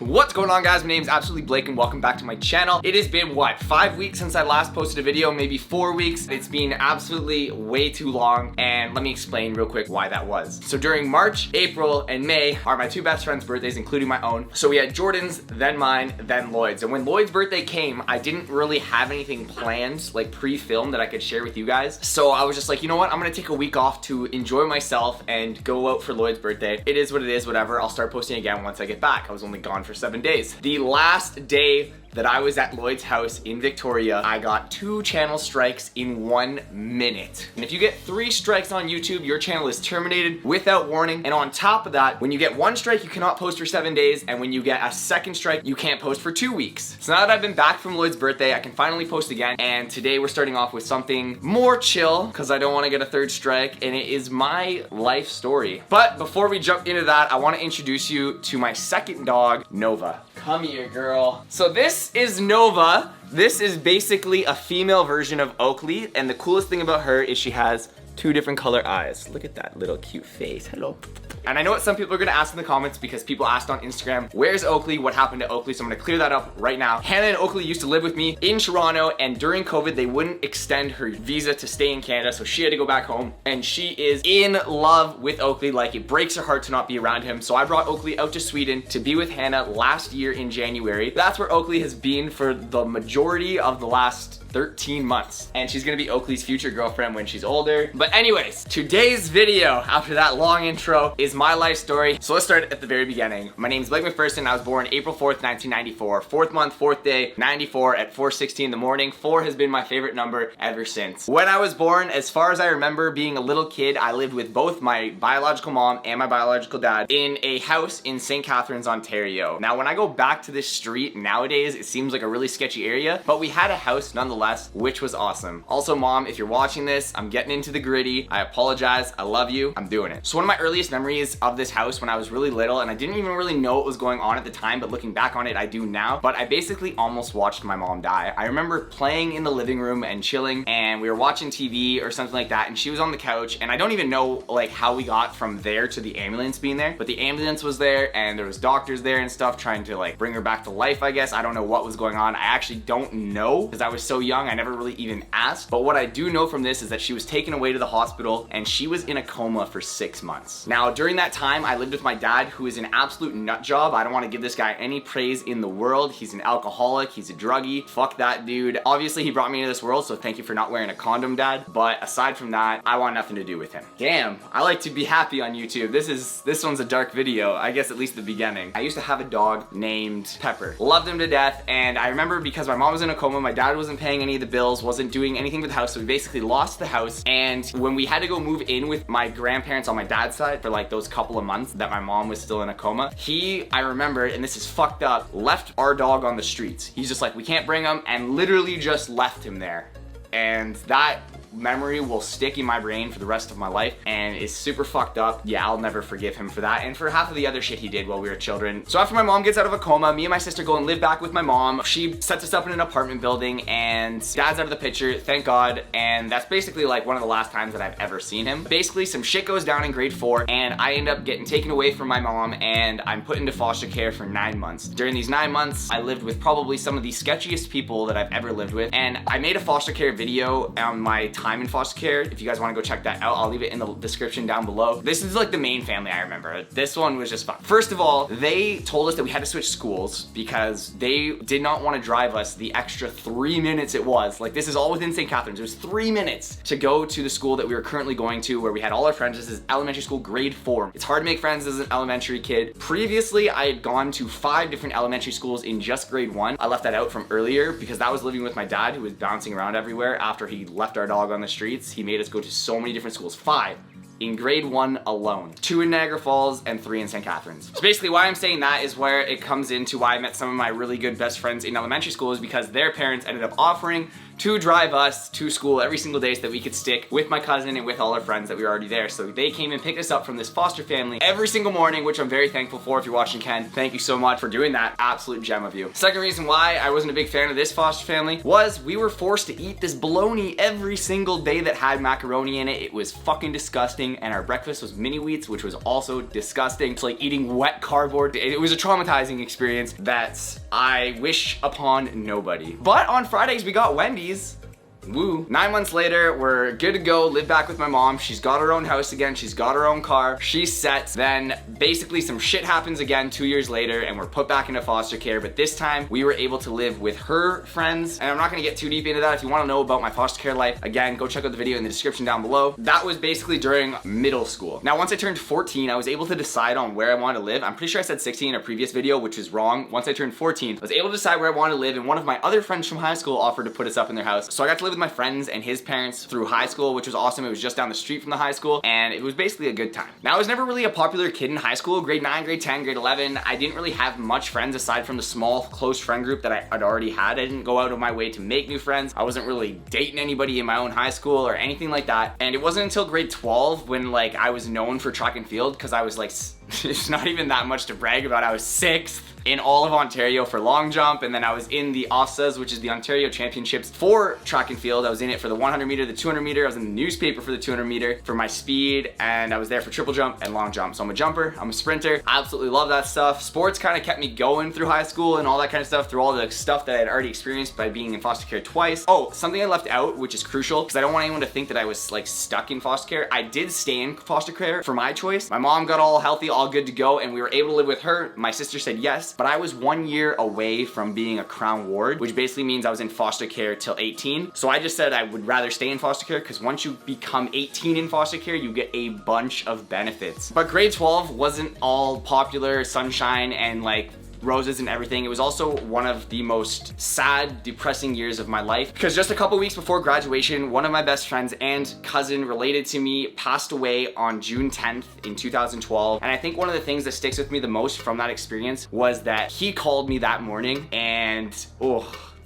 What's going on, guys? My name is AbsolutelyBlake and welcome back to my channel. It has been, what, 5 weeks since I last posted a video, maybe 4 weeks. It's been absolutely way too long, and let me explain real quick why that was. So during March, April, and May are my two best friends' birthdays, including my own. So we had Jordan's, then mine, then Lloyd's. And when Lloyd's birthday came, I didn't really have anything planned, like pre-filmed, that I could share with you guys. So I was just like, you know what? I'm gonna take a week off to enjoy myself and go out for Lloyd's birthday. It is what it is, whatever. I'll start posting again once I get back. I was only gone for 7 days. The last day that I was at Lloyd's house in Victoria, I got 2 channel strikes in 1 minute. And if you get 3 strikes on YouTube, your channel is terminated without warning. And on top of that, when you get 1 strike, you cannot post for 7 days. And when you get a second strike, you can't post for 2 weeks. So now that I've been back from Lloyd's birthday, I can finally post again. And today we're starting off with something more chill because I don't want to get a 3rd strike. And it is my life story. But before we jump into that, I want to introduce you to my second dog, Nova. Come here, girl. So this is Nova. This is basically a female version of Oakley, and the coolest thing about her is she has 2 different color eyes. Look at that little cute face. Hello. And I know what some people are gonna ask in the comments because people asked on Instagram, where's Oakley? What happened to Oakley? So I'm gonna clear that up right now. Hannah and Oakley used to live with me in Toronto, and during COVID, they wouldn't extend her visa to stay in Canada, so she had to go back home. And she is in love with Oakley. Like, it breaks her heart to not be around him. So I brought Oakley out to Sweden to be with Hannah last year in January. That's where Oakley has been for the majority of the last 13 months. And she's gonna be Oakley's future girlfriend when she's older. But anyways, today's video, after that long intro, is my life story. So let's start at the very beginning. My name is Blake McPherson. I was born April 4th, 1994. 4th month, 4th day, 94 at 4:16 in the morning. 4 has been my favorite number ever since. When I was born, as far as I remember being a little kid, I lived with both my biological mom and my biological dad in a house in St. Catharines, Ontario. Now, when I go back to this street nowadays, it seems like a really sketchy area, but we had a house nonetheless, which was awesome. Also, Mom, if you're watching this, I'm getting into the gritty. I apologize. I love you. I'm doing it. So one of my earliest memories of this house when I was really little, and I didn't even really know what was going on at the time, but looking back on it, I do now, but I basically almost watched my mom die. I remember playing in the living room and chilling, and we were watching TV or something like that, and she was on the couch, and I don't even know like how we got from there to the ambulance being there, but the ambulance was there, and there was doctors there and stuff trying to like bring her back to life, I guess. I don't know what was going on. I actually don't know because I was so young. I never really even asked, but what I do know from this is that she was taken away to the hospital, and she was in a coma for 6 months. Now, during that time, I lived with my dad, who is an absolute nut job. I don't want to give this guy any praise in the world. He's an alcoholic. He's a druggie. Fuck that dude. Obviously, he brought me into this world, so thank you for not wearing a condom, Dad. But aside from that, I want nothing to do with him. Damn, I like to be happy on YouTube. This one's a dark video, I guess, at least the beginning. I used to have a dog named Pepper. Loved him to death, and I remember because my mom was in a coma, my dad wasn't paying any of the bills, wasn't doing anything with the house, so we basically lost the house. And when we had to go move in with my grandparents on my dad's side for like those couple of months that my mom was still in a coma, I remember, and this is fucked up, left our dog on the streets. He's just like, we can't bring him, and literally just left him there. And that memory will stick in my brain for the rest of my life and is super fucked up. Yeah, I'll never forgive him for that and for half of the other shit he did while we were children. So after my mom gets out of a coma, me and my sister go and live back with my mom. She sets us up in an apartment building, and Dad's out of the picture, thank God, and that's basically like one of the last times that I've ever seen him. Basically, some shit goes down in grade 4, and I end up getting taken away from my mom, and I'm put into foster care for 9 months. During these 9 months, I lived with probably some of the sketchiest people that I've ever lived with, and I made a foster care video on my time in foster care. If you guys want to go check that out, I'll leave it in the description down below. This is like the main family I remember. This one was just fun. First of all, they told us that we had to switch schools because they did not want to drive us the extra 3 minutes it was. Like, this is all within St. Catharines. It was 3 minutes to go to the school that we were currently going to, where we had all our friends. This is elementary school, grade 4. It's hard to make friends as an elementary kid. Previously, I had gone to 5 different elementary schools in just grade 1. I left that out from earlier because that was living with my dad, who was bouncing around everywhere after he left our dog on the streets. He made us go to so many different schools. 5 in grade 1 alone. 2 in Niagara Falls and 3 in St. Catharines. So basically why I'm saying that is where it comes into why I met some of my really good best friends in elementary school, is because their parents ended up offering to drive us to school every single day so that we could stick with my cousin and with all our friends that we were already there. So they came and picked us up from this foster family every single morning, which I'm very thankful for. If you're watching, Ken, thank you so much for doing that. Absolute gem of you. Second reason why I wasn't a big fan of this foster family was we were forced to eat this bologna every single day that had macaroni in it. It was fucking disgusting, and our breakfast was mini wheats, which was also disgusting. It's like eating wet cardboard. It was a traumatizing experience that I wish upon nobody. But on Fridays we got Wendy's. Woo. 9 months later, we're good to go, live back with my mom. She's got her own house again. She's got her own car. She's set. Then basically some shit happens again 2 years later and we're put back into foster care. But this time we were able to live with her friends. And I'm not gonna get too deep into that. If you wanna know about my foster care life, again, go check out the video in the description down below. That was basically during middle school. Now, once I turned 14, I was able to decide on where I wanted to live. I'm pretty sure I said 16 in a previous video, which is wrong. Once I turned 14, I was able to decide where I wanted to live, and one of my other friends from high school offered to put us up in their house. So I got to live with my friends and his parents through high school, which was awesome. It was just down the street from the high school, and it was basically a good time. Now, I was never really a popular kid in high school. Grade 9, grade 10, grade 11, I didn't really have much friends aside from the small, close friend group that I'd already had. I didn't go out of my way to make new friends. I wasn't really dating anybody in my own high school or anything like that. And it wasn't until grade 12 when like I was known for track and field, because I was like, it's not even that much to brag about. I was 6th in all of Ontario for long jump, and then I was in the OFSAs, which is the Ontario Championships for track and field. I was in it for the 100 meter, the 200 meter. I was in the newspaper for the 200 meter for my speed, and I was there for triple jump and long jump. So I'm a jumper, I'm a sprinter. I absolutely love that stuff. Sports kind of kept me going through high school and all that kind of stuff, through all the stuff that I had already experienced by being in foster care twice. Oh, something I left out, which is crucial, because I don't want anyone to think that I was like stuck in foster care. I did stay in foster care for my choice. My mom got all healthy, all good to go, and we were able to live with her. My sister said yes, but I was 1 year away from being a Crown Ward, which basically means I was in foster care till 18. So I just said I would rather stay in foster care, because once you become 18 in foster care, you get a bunch of benefits. But grade 12 wasn't all popular sunshine and like roses and everything. It was also one of the most sad, depressing years of my life, because just a couple weeks before graduation, one of my best friends and cousin related to me passed away on June 10th in 2012. And I think one of the things that sticks with me the most from that experience was that he called me that morning, and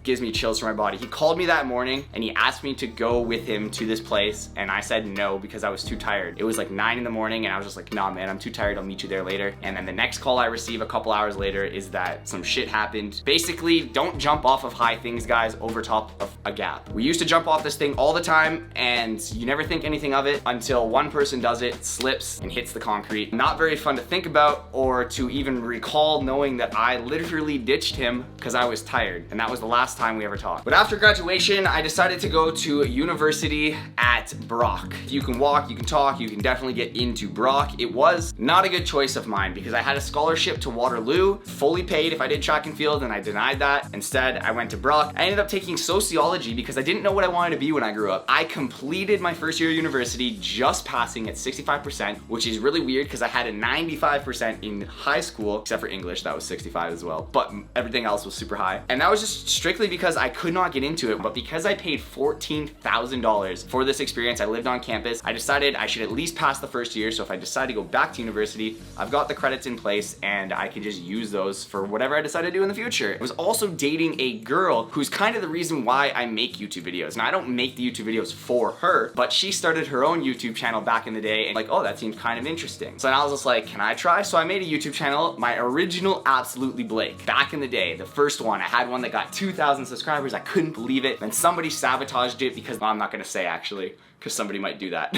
gives me chills through my body. He called me that morning and he asked me to go with him to this place, and I said no because I was too tired. It was like 9 in the morning and I was just like, nah man, I'm too tired, I'll meet you there later. And then the next call I receive a couple hours later is that some shit happened. Basically, don't jump off of high things, guys, over top of a gap. We used to jump off this thing all the time, and you never think anything of it until one person does it, slips, and hits the concrete. Not very fun to think about or to even recall, knowing that I literally ditched him because I was tired, and that was the last time we ever talked. But after graduation, I decided to go to university at Brock. You can walk, you can talk, you can definitely get into Brock. It was not a good choice of mine because I had a scholarship to Waterloo, fully paid if I did track and field, and I denied that. Instead, I went to Brock. I ended up taking sociology because I didn't know what I wanted to be when I grew up. I completed my first year of university just passing at 65%, which is really weird because I had a 95% in high school, except for English, that was 65 as well, but everything else was super high. And that was just strictly because I could not get into it. But because I paid $14,000 for this experience, I lived on campus, I decided I should at least pass the first year, so if I decide to go back to university, I've got the credits in place and I can just use those for whatever I decide to do in the future. I was also dating a girl who's kind of the reason why I make YouTube videos. Now, I don't make the YouTube videos for her, but she started her own YouTube channel back in the day, and like, oh, that seemed kind of interesting. So then I was just like, can I try? So I made a YouTube channel, my original Absolutely Blake. Back in the day, the first one, I had one that got 2,000 subscribers. I couldn't believe it. Then somebody sabotaged it because, well, I'm not gonna say actually, because somebody might do that.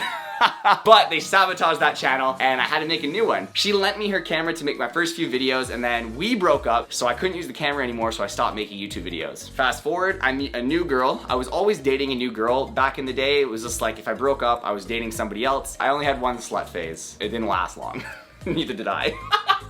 But they sabotaged that channel and I had to make a new one. She lent me her camera to make my first few videos, and then we broke up, so I couldn't use the camera anymore, so I stopped making YouTube videos. Fast forward, I meet a new girl. I was always dating a new girl. Back in the day, it was just like if I broke up, I was dating somebody else. I only had one slut phase. It didn't last long. Neither did I.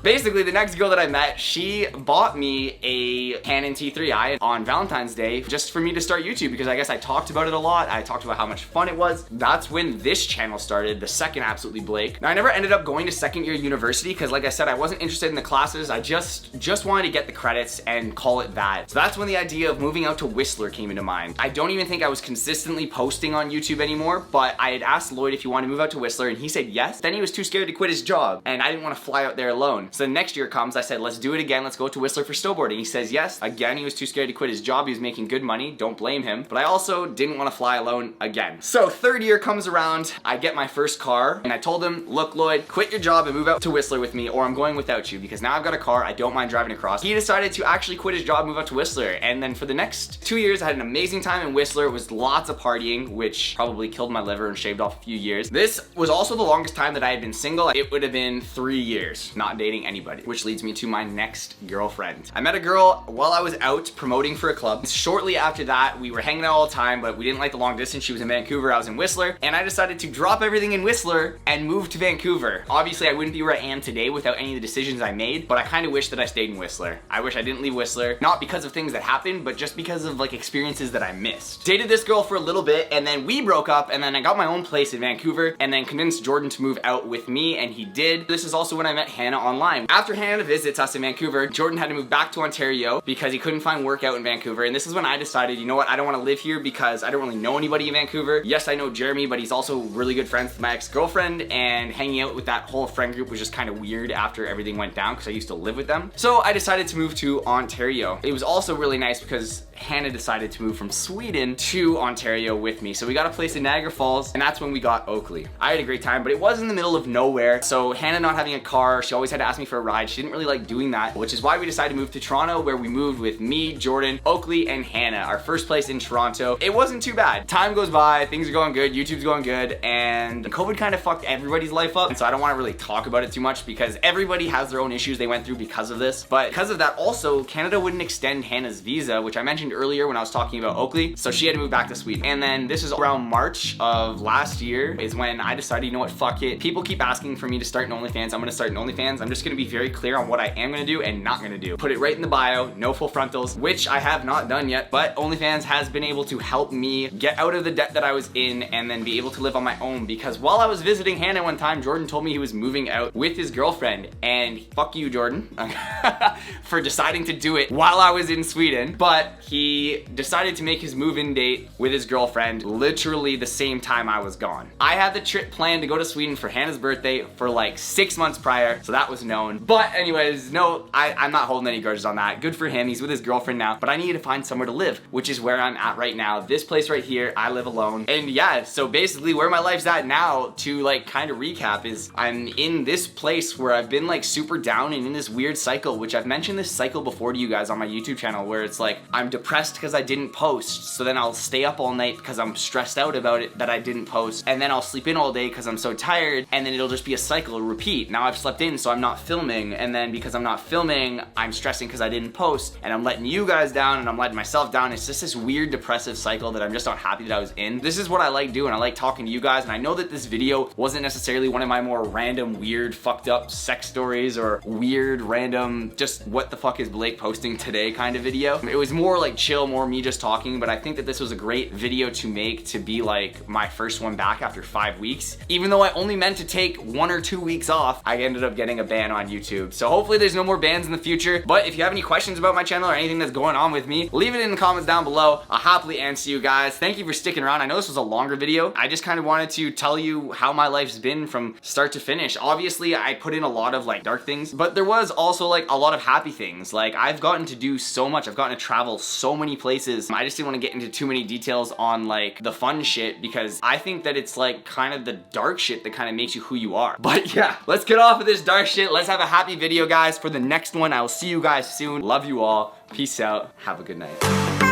Basically, the next girl that I met, she bought me a Canon T3i on Valentine's Day just for me to start YouTube, because I guess I talked about it a lot. I talked about how much fun it was. That's when this channel started, the second Absolutely Blake. Now, I never ended up going to second year university because, like I said, I wasn't interested in the classes. I just wanted to get the credits and call it that. So that's when the idea of moving out to Whistler came into mind. I don't even think I was consistently posting on YouTube anymore, but I had asked Lloyd if he wanted to move out to Whistler, and he said yes. Then he was too scared to quit his job, and I didn't want to fly out there alone. alone. So the next year comes, I said, let's do it again. Let's go to Whistler for snowboarding. He says yes. Again, he was too scared to quit his job. He was making good money. Don't blame him. But I also didn't want to fly alone again. So third year comes around. I get my first car and I told him, look, Lloyd, quit your job and move out to Whistler with me or I'm going without you because now I've got a car. I don't mind driving across. He decided to actually quit his job, move out to Whistler. And then for the next 2 years, I had an amazing time in Whistler. It was lots of partying, which probably killed my liver and shaved off a few years. This was also the longest time that I had been single. It would have been 3 years not dating anybody, which leads me to my next girlfriend. I met a girl while I was out promoting for a club. Shortly after that, we were hanging out all the time, but we didn't like the long distance. She was in Vancouver, I was in Whistler, and I decided to drop everything in Whistler and move to Vancouver. Obviously, I wouldn't be where I am today without any of the decisions I made, but I kind of wish that I stayed in Whistler. I wish I didn't leave Whistler, not because of things that happened, but just because of like experiences that I missed. Dated this girl for a little bit, and then we broke up, and then I got my own place in Vancouver, and then convinced Jordan to move out with me, and he did. This is also when I met Hannah online. After Hannah visits us in Vancouver, Jordan had to move back to Ontario because he couldn't find work out in Vancouver, and this is when I decided, you know what, I don't want to live here because I don't really know anybody in Vancouver. Yes, I know Jeremy, but he's also really good friends with my ex-girlfriend, and hanging out with that whole friend group was just kind of weird after everything went down because I used to live with them. So I decided to move to Ontario. It was also really nice because Hannah decided to move from Sweden to Ontario with me. So we got a place in Niagara Falls, and that's when we got Oakley. I had a great time, but it was in the middle of nowhere. So Hannah not having a car, she always had to ask me for a ride. She didn't really like doing that, which is why we decided to move to Toronto, where we moved with me, Jordan, Oakley, and Hannah. Our first place in Toronto. It wasn't too bad. Time goes by, things are going good, YouTube's going good, and COVID kind of fucked everybody's life up. And so I don't want to really talk about it too much because everybody has their own issues they went through because of this. But because of that also, Canada wouldn't extend Hannah's visa, which I mentioned earlier when I was talking about Oakley. So she had to move back to Sweden. And then this is around March of last year is when I decided, you know what, fuck it. People keep asking for me to start an OnlyFans. I'm gonna start an OnlyFans. I'm just gonna be very clear on what I am gonna do and not gonna do. Put it right in the bio, no full frontals, which I have not done yet, but OnlyFans has been able to help me get out of the debt that I was in and then be able to live on my own, because while I was visiting Hannah one time, Jordan told me he was moving out with his girlfriend, and fuck you, Jordan, for deciding to do it while I was in Sweden, but he decided to make his move-in date with his girlfriend literally the same time I was gone. I had the trip planned to go to Sweden for Hannah's birthday for like 6 months prior, so that was known. But anyways, no, I'm not holding any grudges on that. Good for him, he's with his girlfriend now, but I needed to find somewhere to live, which is where I'm at right now. This place right here, I live alone. And yeah, so basically where my life's at now, to like kind of recap, is I'm in this place where I've been like super down and in this weird cycle, which I've mentioned this cycle before to you guys on my YouTube channel, where it's like I'm depressed because I didn't post, so then I'll stay up all night because I'm stressed out about it that I didn't post, and then I'll sleep in all day because I'm so tired, and then it'll just be a cycle, a repeat. Now I've slept in, so I'm not filming, and then because I'm not filming, I'm stressing because I didn't post, and I'm letting you guys down, and I'm letting myself down. It's just this weird depressive cycle that I'm just not happy that I was in. This is what I like doing. I like talking to you guys, and I know that this video wasn't necessarily one of my more random, weird, fucked up sex stories or weird, random, just what the fuck is Blake posting today kind of video. It was more like chill, more me just talking, but I think that this was a great video to make to be like my first one back after 5 weeks. Even though I only meant to take 1 or 2 weeks off, I ended up getting a ban on YouTube. So hopefully there's no more bans in the future, but if you have any questions about my channel or anything that's going on with me, leave it in the comments down below. I'll happily answer you guys. Thank you for sticking around. I know this was a longer video. I just kind of wanted to tell you how my life's been from start to finish. Obviously, I put in a lot of like dark things, but there was also like a lot of happy things. Like I've gotten to do so much. I've gotten to travel so many places. I just didn't want to get into too many details on like the fun shit, because I think that it's like kind of the dark shit that kind of makes you who you are. But yeah, let's get off of this dark shit. Let's have a happy video, guys. For the next one, I will see you guys soon. Love you all. Peace out. Have a good night.